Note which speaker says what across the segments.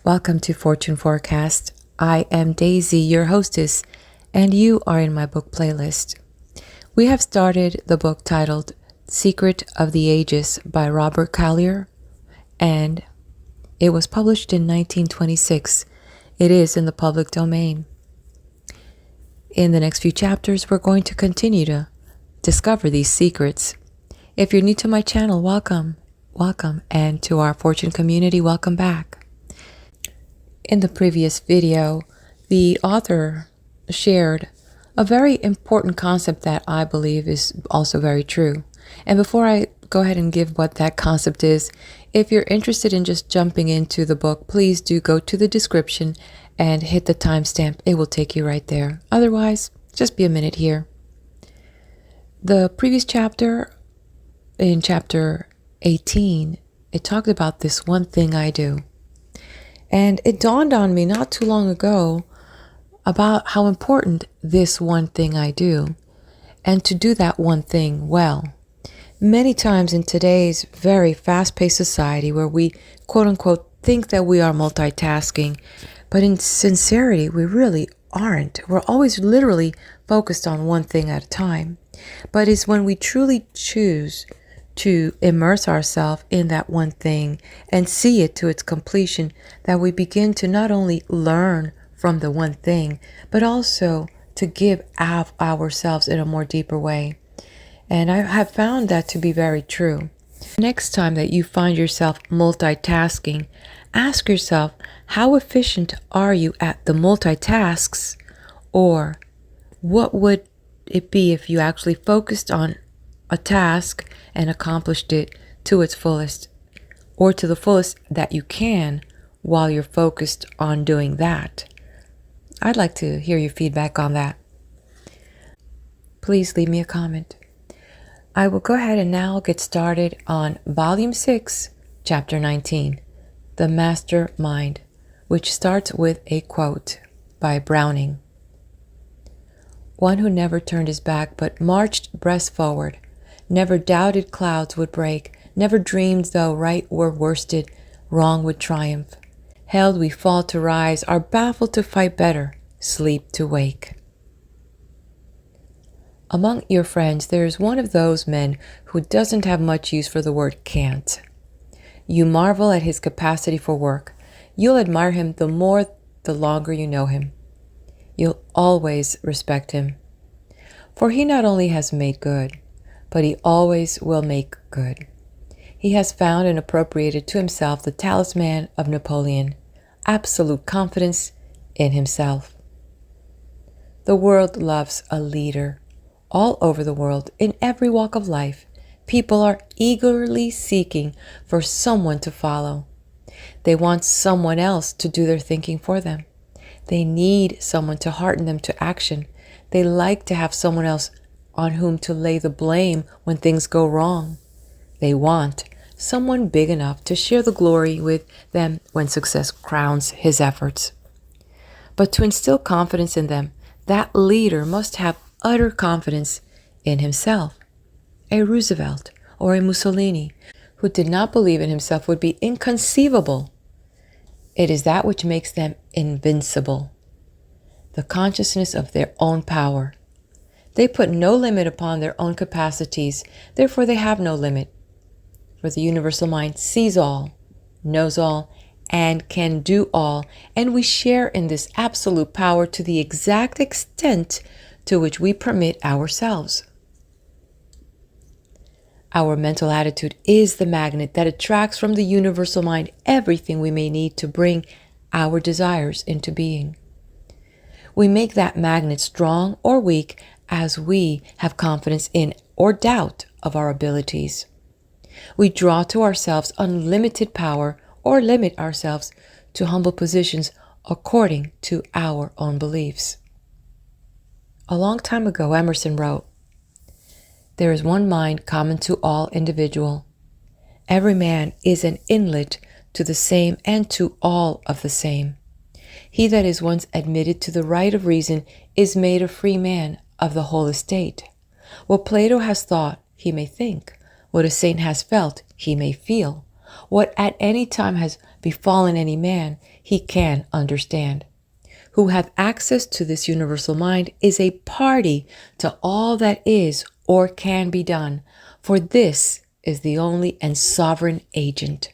Speaker 1: Welcome to Fortune Forecast. I am Daisy, your hostess, and you are in my book playlist. We have started the book titled Secret of the Ages by Robert Collier, and it was published in 1926. It is in the public domain. In the next few chapters, we're going to continue to discover these secrets. If you're new to my channel, welcome, and to our Fortune community, welcome back. In the previous video, the author shared a very important concept that I believe is also very true. And before I go ahead and give what that concept is, if you're interested in just jumping into the book, please do go to the description and hit the timestamp. It will take you right there. Otherwise, just be a minute here. The previous chapter, in chapter 18, it talked about this one thing I do. And it dawned on me not too long ago about how important this one thing I do, and to do that one thing well. Many times in today's very fast-paced society where we quote-unquote think that we are multitasking, but in sincerity, we really aren't. We're always literally focused on one thing at a time. But it's when we truly choose to immerse ourselves in that one thing and see it to its completion that we begin to not only learn from the one thing, but also to give of ourselves in a more deeper way. And I have found that to be very true. Next time that you find yourself multitasking, ask yourself, how efficient are you at the multitasks? Or what would it be if you actually focused on a task and accomplished it to its fullest, or to the fullest that you can while you're focused on doing that? I'd like to hear your feedback on that. Please leave me a comment. I will go ahead and now get started on Volume 6, Chapter 19, The Master Mind, which starts with a quote by Browning. One who never turned his back but marched breast forward, never doubted clouds would break, never dreamed though right were worsted, wrong would triumph. Held we fall to rise, are baffled to fight better, sleep to wake. Among your friends, there is one of those men who doesn't have much use for the word can't. You marvel at his capacity for work. You'll admire him the more the longer you know him. You'll always respect him. For he not only has made good, but he always will make good. He has found and appropriated to himself the talisman of Napoleon, absolute confidence in himself. The world loves a leader. All over the world, in every walk of life, people are eagerly seeking for someone to follow. They want someone else to do their thinking for them. They need someone to hearten them to action. They like to have someone else on whom to lay the blame when things go wrong. They want someone big enough to share the glory with them when success crowns his efforts. But to instill confidence in them, that leader must have utter confidence in himself. A Roosevelt or a Mussolini who did not believe in himself would be inconceivable. It is that which makes them invincible. The consciousness of their own power. They put no limit upon their own capacities, therefore they have no limit. For the universal mind sees all, knows all, and can do all, and we share in this absolute power to the exact extent to which we permit ourselves. Our mental attitude is the magnet that attracts from the universal mind everything we may need to bring our desires into being. We make that magnet strong or weak as we have confidence in or doubt of our abilities. We draw to ourselves unlimited power or limit ourselves to humble positions according to our own beliefs. A long time ago, Emerson wrote, "There is one mind common to all individual. Every man is an inlet to the same and to all of the same. He that is once admitted to the right of reason is made a free man of the whole estate. What Plato has thought, he may think. What a saint has felt, he may feel. What at any time has befallen any man, he can understand. Who hath access to this universal mind is a party to all that is or can be done, for this is the only and sovereign agent.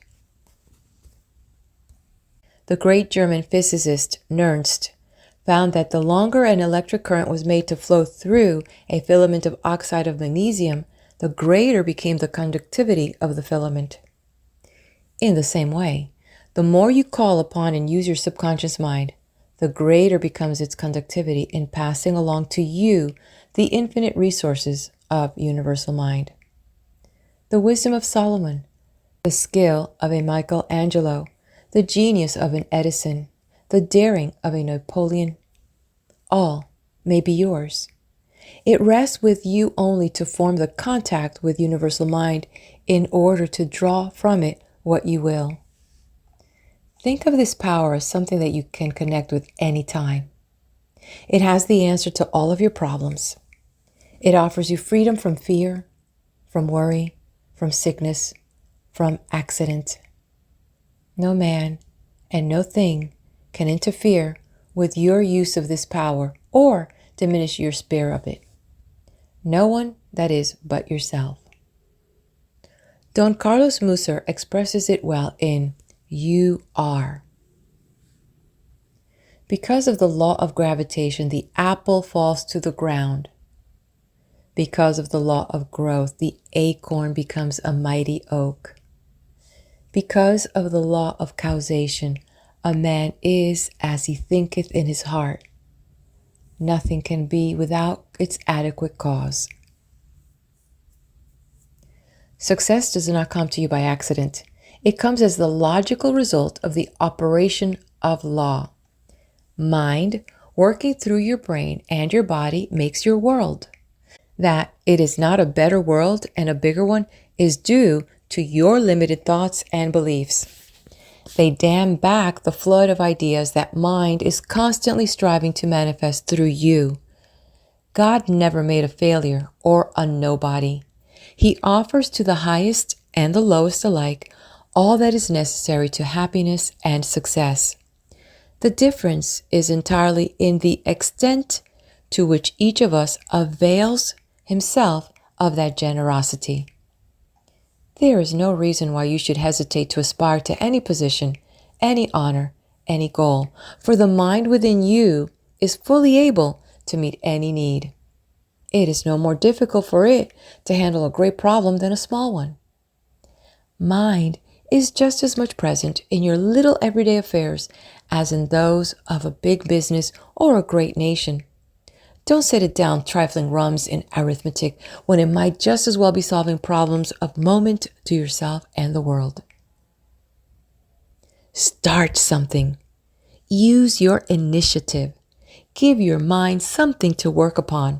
Speaker 1: The great German physicist Nernst found that the longer an electric current was made to flow through a filament of oxide of magnesium, the greater became the conductivity of the filament. In the same way, the more you call upon and use your subconscious mind, the greater becomes its conductivity in passing along to you the infinite resources of universal mind. The wisdom of Solomon, the skill of a Michelangelo, the genius of an Edison, the daring of a Napoleon, all may be yours. It rests with you only to form the contact with universal mind in order to draw from it what you will. Think of this power as something that you can connect with any time. It has the answer to all of your problems. It offers you freedom from fear, from worry, from sickness, from accident. No man and no thing can interfere with your use of this power or diminish your spare of it. No one, that is, but yourself. Don Carlos Musser expresses it well in "You are." Because of the law of gravitation, the apple falls to the ground. Because of the law of growth, the acorn becomes a mighty oak. Because of the law of causation, a man is as he thinketh in his heart. Nothing can be without its adequate cause. Success does not come to you by accident. It comes as the logical result of the operation of law. Mind, working through your brain and your body, makes your world. That it is not a better world and a bigger one is due to your limited thoughts and beliefs. They dam back the flood of ideas that mind is constantly striving to manifest through you. God never made a failure or a nobody. He offers to the highest and the lowest alike all that is necessary to happiness and success. The difference is entirely in the extent to which each of us avails himself of that generosity. There is no reason why you should hesitate to aspire to any position, any honor, any goal, for the mind within you is fully able to meet any need. It is no more difficult for it to handle a great problem than a small one. Mind is just as much present in your little everyday affairs as in those of a big business or a great nation. Don't set it down trifling rums in arithmetic when it might just as well be solving problems of moment to yourself and the world. Start something. Use your initiative. Give your mind something to work upon.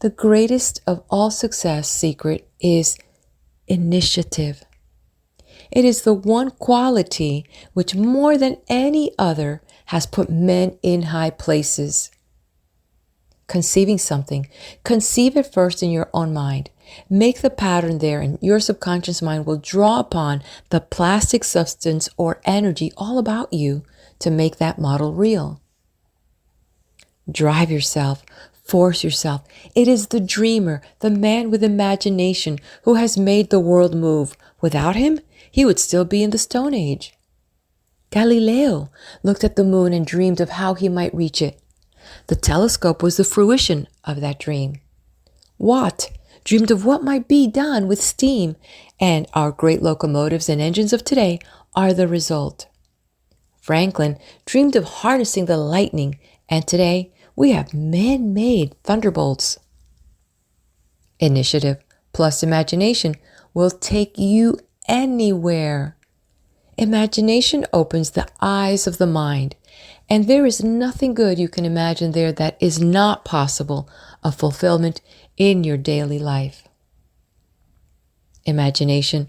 Speaker 1: The greatest of all success secret is initiative. It is the one quality which more than any other has put men in high places. Conceiving something, conceive it first in your own mind. Make the pattern there, and your subconscious mind will draw upon the plastic substance or energy all about you to make that model real. Drive yourself, force yourself. It is the dreamer, the man with imagination, who has made the world move. Without him, he would still be in the Stone Age. Galileo looked at the moon and dreamed of how he might reach it. The telescope was the fruition of that dream. Watt dreamed of what might be done with steam, and our great locomotives and engines of today are the result. Franklin dreamed of harnessing the lightning, and today we have man-made thunderbolts. Initiative plus imagination will take you anywhere. Imagination opens the eyes of the mind, and there is nothing good you can imagine there that is not possible of fulfillment in your daily life. Imagination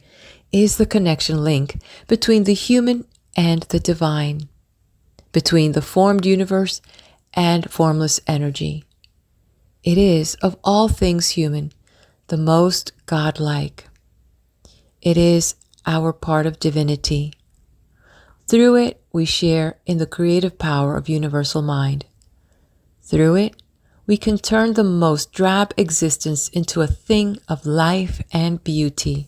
Speaker 1: is the connection link between the human and the divine, between the formed universe and formless energy. It is, of all things human, the most godlike. It is our part of divinity. Through it, we share in the creative power of universal mind. Through it, we can turn the most drab existence into a thing of life and beauty.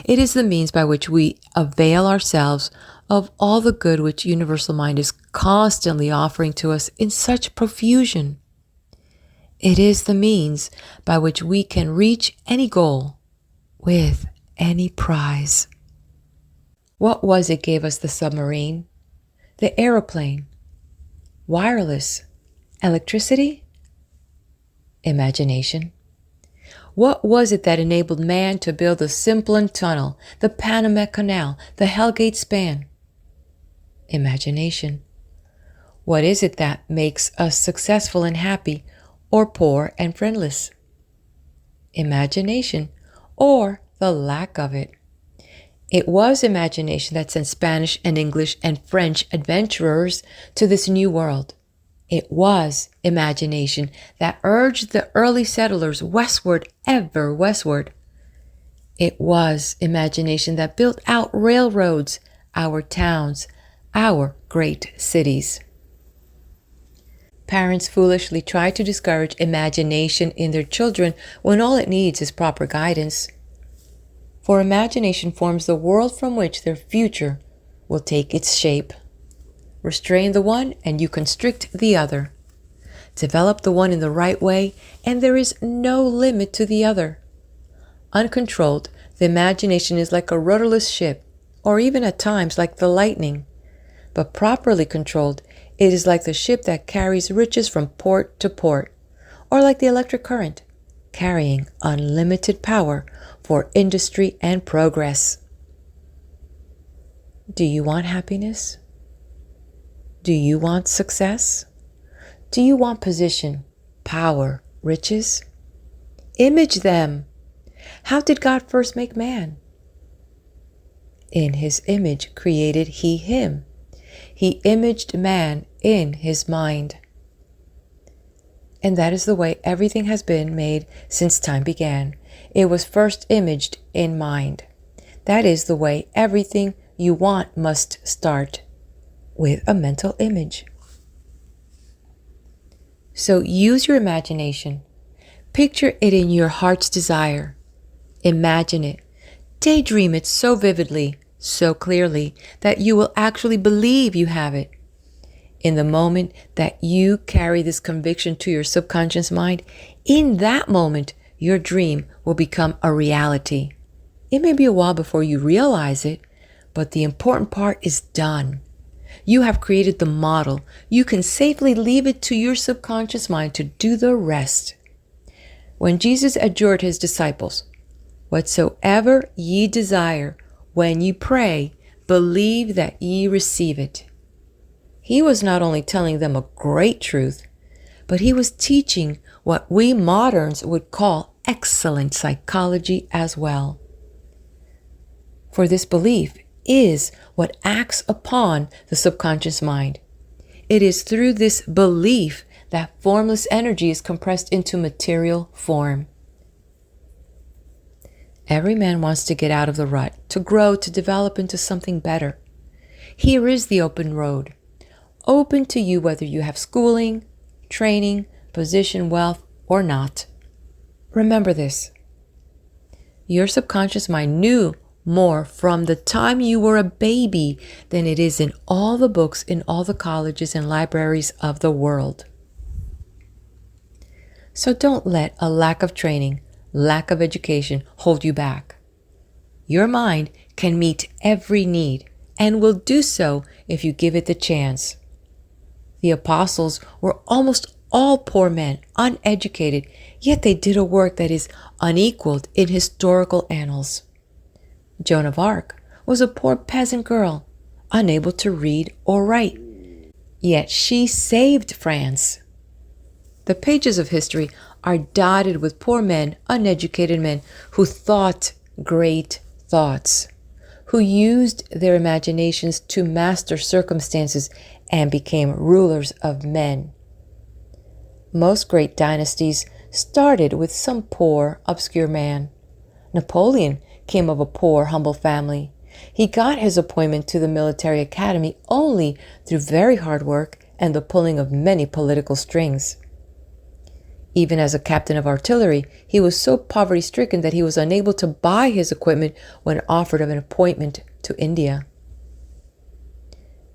Speaker 1: It is the means by which we avail ourselves of all the good which universal mind is constantly offering to us in such profusion. It is the means by which we can reach any goal with any prize. What was it gave us the submarine, the aeroplane, wireless, electricity? Imagination. What was it that enabled man to build the Simplon Tunnel, the Panama Canal, the Hellgate Span? Imagination. What is it that makes us successful and happy, or poor and friendless? Imagination, or the lack of it. It was imagination that sent Spanish and English and French adventurers to this new world. It was imagination that urged the early settlers westward, ever westward. It was imagination that built out railroads, our towns, our great cities. Parents foolishly try to discourage imagination in their children when all it needs is proper guidance. For imagination forms the world from which their future will take its shape. Restrain the one and you constrict the other. Develop the one in the right way and there is no limit to the other. Uncontrolled, the imagination is like a rudderless ship, or even at times like the lightning. But properly controlled, it is like the ship that carries riches from port to port, or like the electric current, carrying unlimited power for industry and progress. Do you want happiness? Do you want success? Do you want position, power, riches? Image them. How did God first make man? In his image created he him. He imaged man in his mind. And that is the way everything has been made since time began. It was first imaged in mind. That is the way everything you want must start, with a mental image. So use your imagination. Picture it in your heart's desire. Imagine it. Daydream it so vividly, so clearly, that you will actually believe you have it. In the moment that you carry this conviction to your subconscious mind, in that moment, your dream will become a reality. It may be a while before you realize it, but the important part is done. You have created the model. You can safely leave it to your subconscious mind to do the rest. When Jesus adjured his disciples, "Whatsoever ye desire, when ye pray, believe that ye receive it," he was not only telling them a great truth, but he was teaching what we moderns would call excellent psychology as well. For this belief is what acts upon the subconscious mind. It is through this belief that formless energy is compressed into material form. Every man wants to get out of the rut, to grow, to develop into something better. Here is the open road, open to you whether you have schooling, training, position, wealth, or not. Remember this. Your subconscious mind knew more from the time you were a baby than it is in all the books in all the colleges and libraries of the world. So don't let a lack of training, lack of education hold you back. Your mind can meet every need and will do so if you give it the chance. The apostles were almost all poor men, uneducated, yet they did a work that is unequaled in historical annals. Joan of Arc was a poor peasant girl, unable to read or write, yet she saved France. The pages of history are dotted with poor men, uneducated men, who thought great thoughts, who used their imaginations to master circumstances and became rulers of men. Most great dynasties started with some poor, obscure man. Napoleon came of a poor, humble family. He got his appointment to the military academy only through very hard work and the pulling of many political strings. Even as a captain of artillery, he was so poverty-stricken that he was unable to buy his equipment when offered an appointment to India.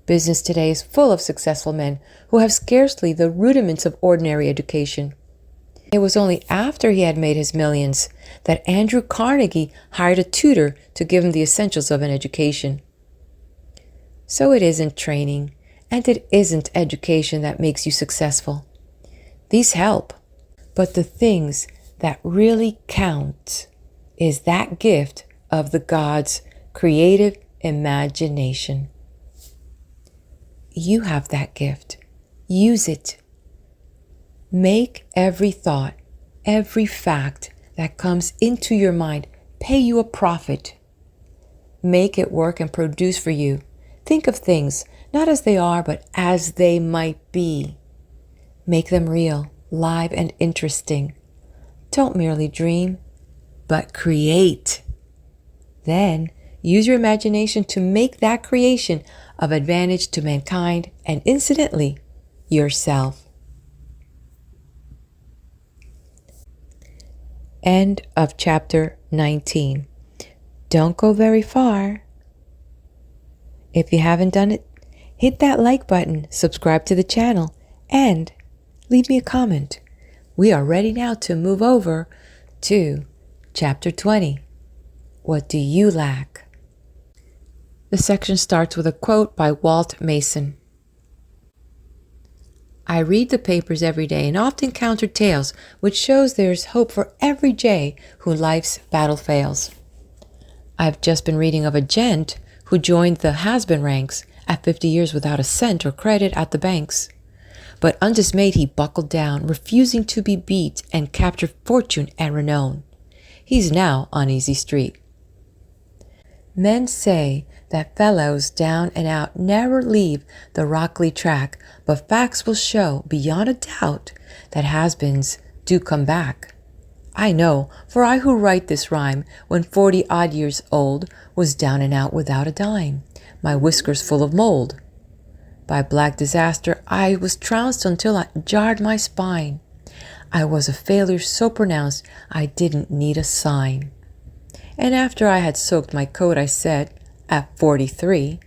Speaker 1: Business today is full of successful men who have scarcely the rudiments of ordinary education. It was only after he had made his millions that Andrew Carnegie hired a tutor to give him the essentials of an education. So it isn't training, and it isn't education that makes you successful. These help, but the things that really count is that gift of the God's creative imagination. You have that gift. Use it. Make every thought, every fact that comes into your mind pay you a profit. Make it work and produce for you. Think of things not as they are, but as they might be. Make them real, live, and interesting. Don't merely dream, but create. Then use your imagination to make that creation of advantage to mankind and, incidentally, yourself. End of chapter 19. Don't go very far. If you haven't done it, hit that like button, subscribe to the channel, and leave me a comment. We are ready now to move over to chapter 20. What do you lack? The section starts with a quote by Walt Mason. I read the papers every day and often counter tales which shows there's hope for every jay who life's battle fails. I've just been reading of a gent who joined the has-been ranks at 50 years without a cent or credit at the banks. But undismayed he buckled down, refusing to be beat and capture fortune and renown. He's now on Easy Street. Men say that fellows down and out never leave the rockly track, but facts will show beyond a doubt that has-beens do come back. I know, for I who write this rhyme, when 40-odd years old, was down and out without a dime, my whiskers full of mold. By black disaster I was trounced until I jarred my spine. I was a failure so pronounced I didn't need a sign. And after I had soaked my coat, I said, at 43,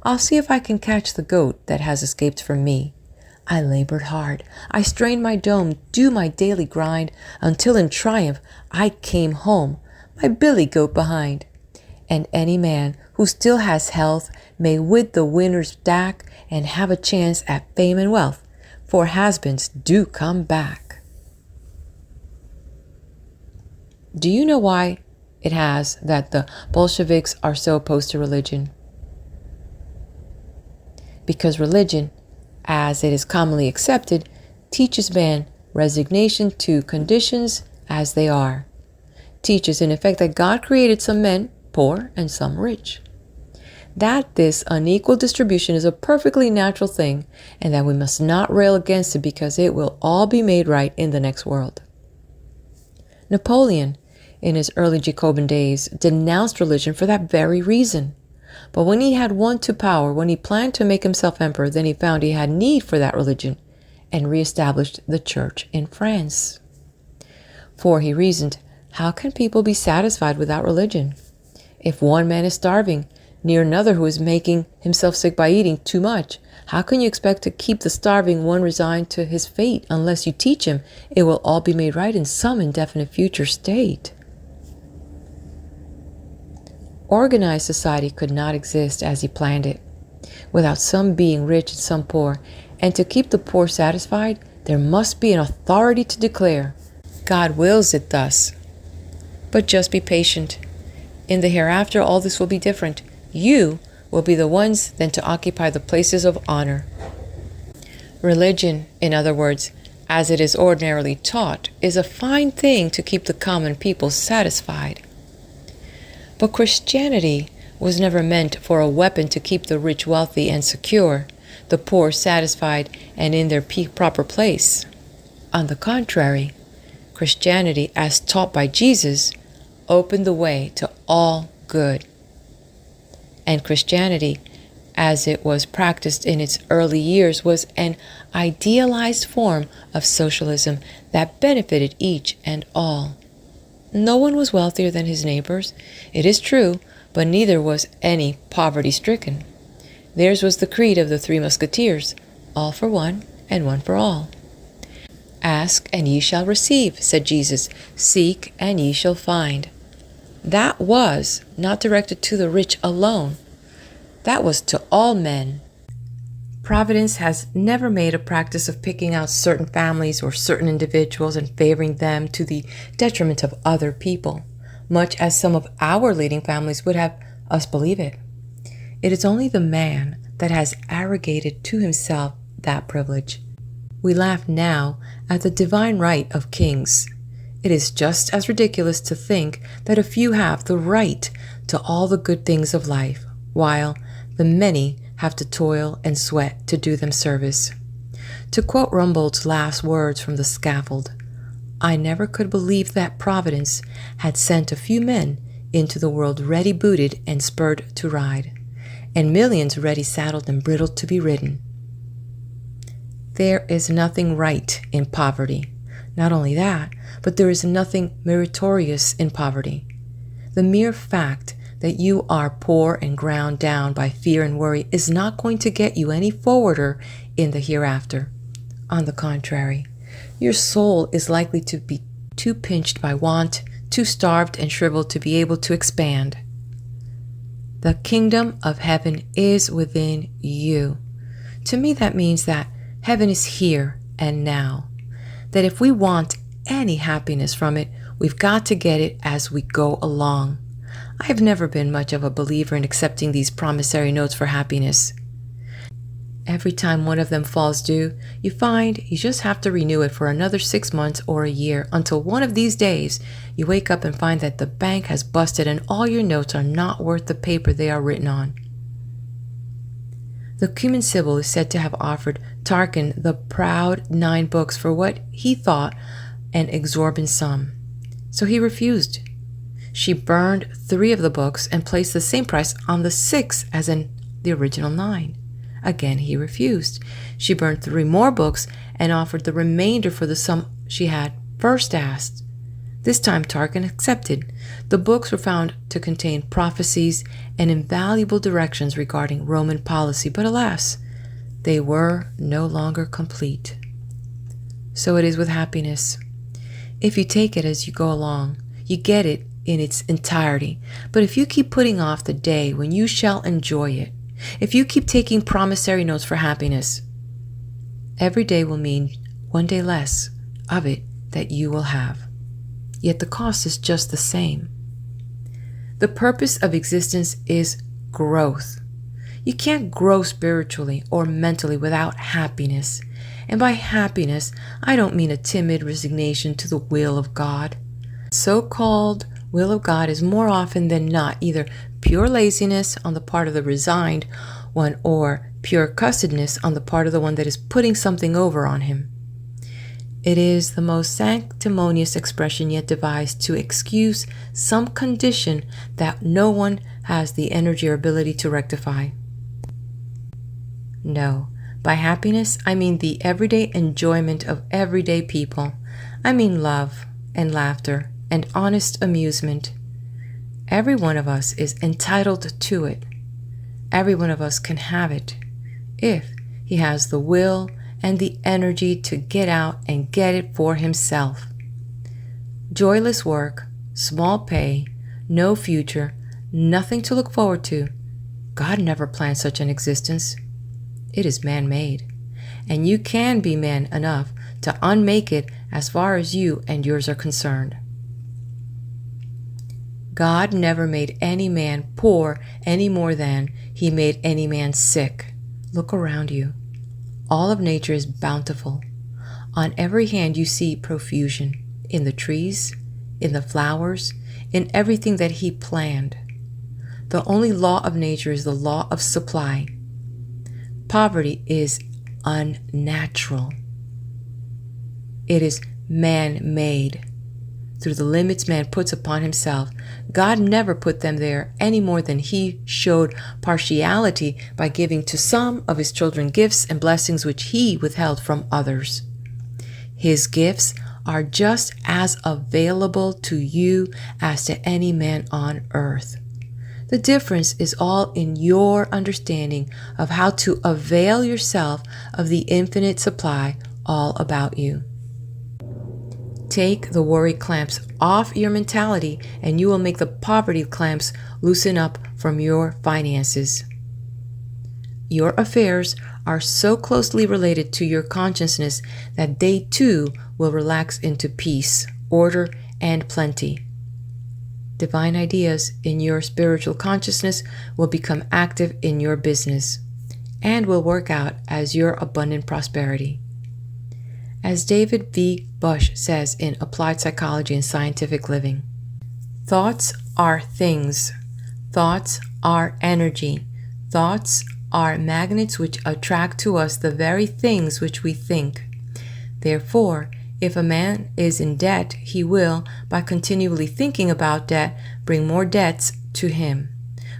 Speaker 1: I'll see if I can catch the goat that has escaped from me. I labored hard. I strained my dome, do my daily grind, until in triumph I came home, my billy goat behind. And any man who still has health may with the winners stack and have a chance at fame and wealth, for has-beens do come back. Do you know why it has that the Bolsheviks are so opposed to religion? Because religion, as it is commonly accepted, teaches man resignation to conditions as they are. Teaches in effect that God created some men poor and some rich. That this unequal distribution is a perfectly natural thing, and that we must not rail against it because it will all be made right in the next world. Napoleon, in his early Jacobin days, denounced religion for that very reason. But when he had won to power, when he planned to make himself emperor, then he found he had need for that religion and reestablished the church in France. For, he reasoned, how can people be satisfied without religion? If one man is starving near another who is making himself sick by eating too much, how can you expect to keep the starving one resigned to his fate unless you teach him it will all be made right in some indefinite future state? Organized society could not exist as he planned it, without some being rich and some poor, and to keep the poor satisfied, there must be an authority to declare, God wills it thus. But just be patient. In the hereafter, all this will be different. You will be the ones then to occupy the places of honor. Religion, in other words, as it is ordinarily taught, is a fine thing to keep the common people satisfied. But Christianity was never meant for a weapon to keep the rich wealthy and secure, the poor satisfied and in their proper place. On the contrary, Christianity, as taught by Jesus, opened the way to all good. And Christianity, as it was practiced in its early years, was an idealized form of socialism that benefited each and all. No one was wealthier than his neighbors, it is true, but neither was any poverty-stricken. Theirs was the creed of the Three Musketeers, all for one and one for all. Ask and ye shall receive, said Jesus. Seek and ye shall find. That was not directed to the rich alone. That was to all men. Providence has never made a practice of picking out certain families or certain individuals and favoring them to the detriment of other people, much as some of our leading families would have us believe it. It is only the man that has arrogated to himself that privilege. We laugh now at the divine right of kings. It is just as ridiculous to think that a few have the right to all the good things of life, while the many have to toil and sweat to do them service. To quote Rumbold's last words from the scaffold, I never could believe that Providence had sent a few men into the world ready booted and spurred to ride, and millions ready saddled and bridled to be ridden. There is nothing right in poverty. Not only that, but there is nothing meritorious in poverty. The mere fact that you are poor and ground down by fear and worry is not going to get you any forwarder in the hereafter. On the contrary, your soul is likely to be too pinched by want, too starved and shriveled to be able to expand. The kingdom of heaven is within you. To me, that means that heaven is here and now. That if we want any happiness from it, we've got to get it as we go along. I have never been much of a believer in accepting these promissory notes for happiness. Every time one of them falls due, you find you just have to renew it for another 6 months or a year until one of these days you wake up and find that the bank has busted and all your notes are not worth the paper they are written on. The Cuman Sibyl is said to have offered Tarquin the proud 9 books for what he thought an exorbitant sum. So he refused. She burned 3 of the books and placed the same price on the 6 as in the original 9. Again, he refused. She burned 3 more books and offered the remainder for the sum she had first asked. This time Tarquin accepted. The books were found to contain prophecies and invaluable directions regarding Roman policy, but alas, they were no longer complete. So it is with happiness. If you take it as you go along, you get it in its entirety. But if you keep putting off the day when you shall enjoy it, if you keep taking promissory notes for happiness, every day will mean one day less of it that you will have. Yet the cost is just the same. The purpose of existence is growth. You can't grow spiritually or mentally without happiness. And by happiness, I don't mean a timid resignation to the will of God. So-called will of God is more often than not either pure laziness on the part of the resigned one or pure cussedness on the part of the one that is putting something over on him. It is the most sanctimonious expression yet devised to excuse some condition that no one has the energy or ability to rectify. No, by happiness I mean the everyday enjoyment of everyday people. I mean love and laughter and honest amusement. Every one of us is entitled to it. Every one of us can have it if he has the will and the energy to get out and get it for himself. Joyless work, small pay, no future, nothing to look forward to. God never planned such an existence. It is man-made, and you can be man enough to unmake it as far as you and yours are concerned. God never made any man poor any more than he made any man sick. Look around you. All of nature is bountiful. On every hand you see profusion, in the trees, in the flowers, in everything that he planned. The only law of nature is the law of supply. Poverty is unnatural. It is man-made. through the limits man puts upon himself. God never put them there any more than he showed partiality by giving to some of his children gifts and blessings which he withheld from others. His gifts are just as available to you as to any man on earth. The difference is all in your understanding of how to avail yourself of the infinite supply all about you. Take the worry clamps off your mentality, and you will make the poverty clamps loosen up from your finances. Your affairs are so closely related to your consciousness that they too will relax into peace, order, and plenty. Divine ideas in your spiritual consciousness will become active in your business and will work out as your abundant prosperity. As David V. Bush says in Applied Psychology and Scientific Living, thoughts are things. Thoughts are energy. Thoughts are magnets which attract to us the very things which we think. Therefore, if a man is in debt, he will, by continually thinking about debt, bring more debts to him.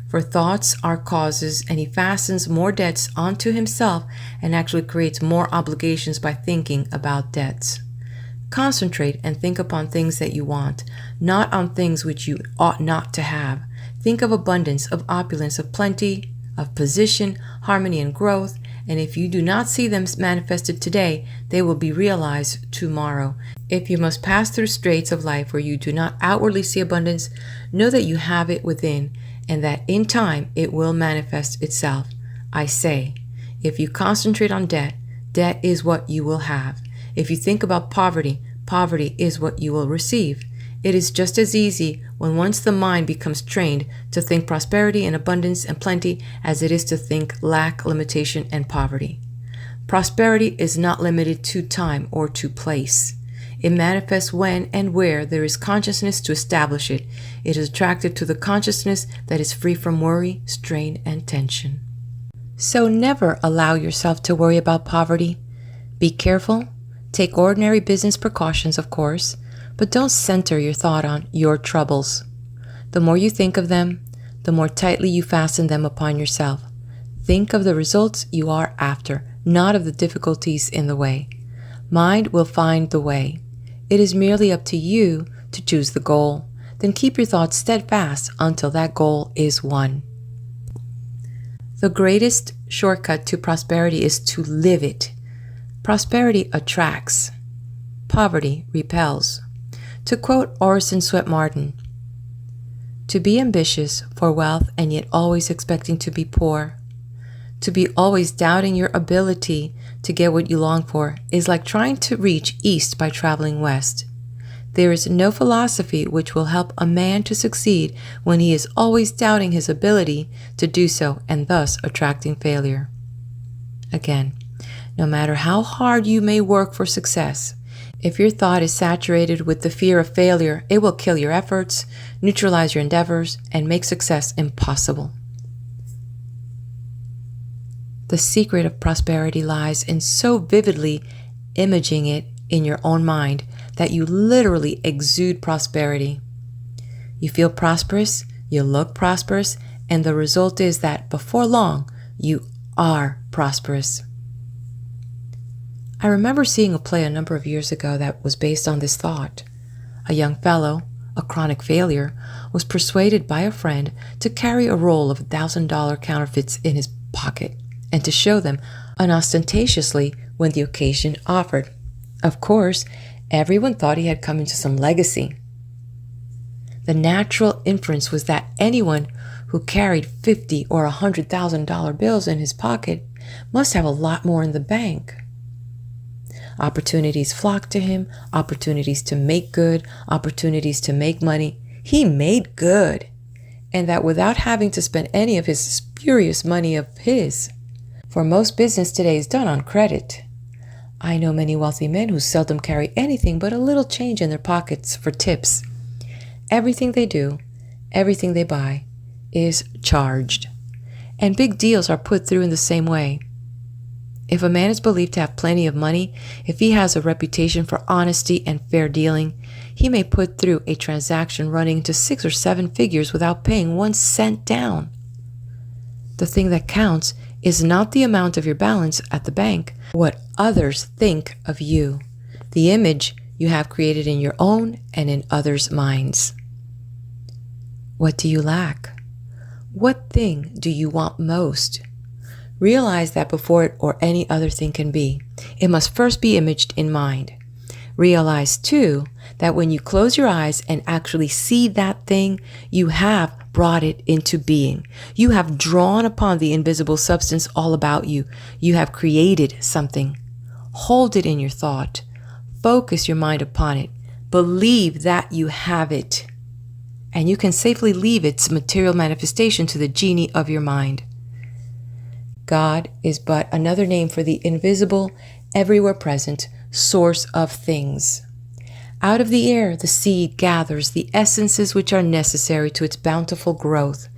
Speaker 1: For thoughts are causes, and he fastens more debts onto himself and actually creates more obligations by thinking about debts. Concentrate and think upon things that you want, not on things which you ought not to have. Think of abundance, of opulence, of plenty, of position, harmony, and growth, and if you do not see them manifested today, they will be realized tomorrow. If you must pass through straits of life where you do not outwardly see abundance, know that you have it within, and that in time it will manifest itself. I say, if you concentrate on debt, debt is what you will have. If you think about poverty, poverty is what you will receive. It is just as easy when once the mind becomes trained to think prosperity and abundance and plenty as it is to think lack, limitation, and poverty. Prosperity is not limited to time or to place. It manifests when and where there is consciousness to establish it. It is attractive to the consciousness that is free from worry, strain, and tension. So never allow yourself to worry about poverty. Be careful. Take ordinary business precautions, of course, but don't center your thought on your troubles. The more you think of them, the more tightly you fasten them upon yourself. Think of the results you are after, not of the difficulties in the way. Mind will find the way. It is merely up to you to choose the goal. Then keep your thoughts steadfast until that goal is won. The greatest shortcut to prosperity is to live it. Prosperity attracts. Poverty repels. To quote Orison Swett Martin, to be ambitious for wealth and yet always expecting to be poor, to be always doubting your ability to get what you long for, is like trying to reach east by traveling west. There is no philosophy which will help a man to succeed when he is always doubting his ability to do so and thus attracting failure. Again, no matter how hard you may work for success, if your thought is saturated with the fear of failure, it will kill your efforts, neutralize your endeavors, and make success impossible. The secret of prosperity lies in so vividly imaging it in your own mind that you literally exude prosperity. You feel prosperous, you look prosperous, and the result is that before long, you are prosperous. I remember seeing a play a number of years ago that was based on this thought. A young fellow, a chronic failure, was persuaded by a friend to carry a roll of $1,000 counterfeits in his pocket and to show them unostentatiously when the occasion offered. Of course, everyone thought he had come into some legacy. The natural inference was that anyone who carried $50,000 or $100,000 bills in his pocket must have a lot more in the bank. Opportunities flocked to him, opportunities to make good, opportunities to make money. He made good, and that without having to spend any of his spurious money of his. For most business today is done on credit. I know many wealthy men who seldom carry anything but a little change in their pockets for tips. Everything they do, everything they buy, is charged. And big deals are put through in the same way. If a man is believed to have plenty of money, if he has a reputation for honesty and fair dealing, he may put through a transaction running into 6 or 7 figures without paying 1 cent down. The thing that counts is not the amount of your balance at the bank, what others think of you, the image you have created in your own and in others' minds. What do you lack? What thing do you want most? Realize that before it or any other thing can be, it must first be imaged in mind. Realize, too, that when you close your eyes and actually see that thing, you have brought it into being. You have drawn upon the invisible substance all about you. You have created something. Hold it in your thought. Focus your mind upon it. Believe that you have it. And you can safely leave its material manifestation to the genie of your mind. God is but another name for the invisible, everywhere present source of things. Out of the air, the seed gathers the essences which are necessary to its bountiful growth.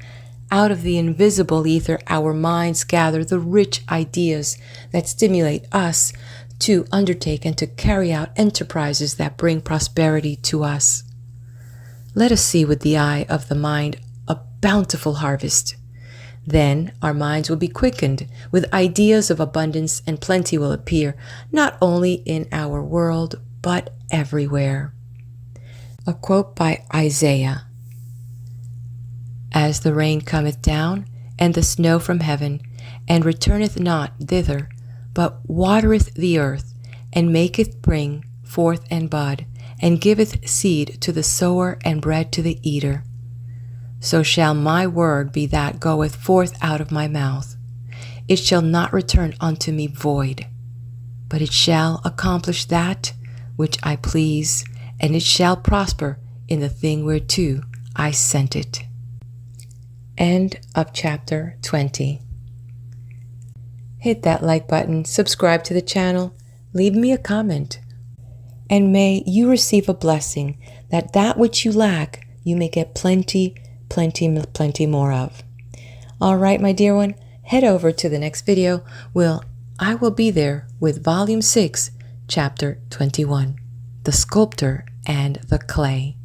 Speaker 1: Out of the invisible ether, our minds gather the rich ideas that stimulate us to undertake and to carry out enterprises that bring prosperity to us. Let us see with the eye of the mind a bountiful harvest. Then our minds will be quickened with ideas of abundance, and plenty will appear, not only in our world, but everywhere. A quote by Isaiah. As the rain cometh down, and the snow from heaven, and returneth not thither, but watereth the earth, and maketh bring forth and bud, and giveth seed to the sower and bread to the eater. So shall my word be that goeth forth out of my mouth. It shall not return unto me void, but it shall accomplish that which I please, and it shall prosper in the thing whereto I sent it. End of chapter 20. Hit that like button, subscribe to the channel, leave me a comment, and may you receive a blessing that which you lack, you may get plenty more of. All right, my dear one, head over to the next video. I will be there with Volume 6, Chapter 21, The Sculptor and the Clay.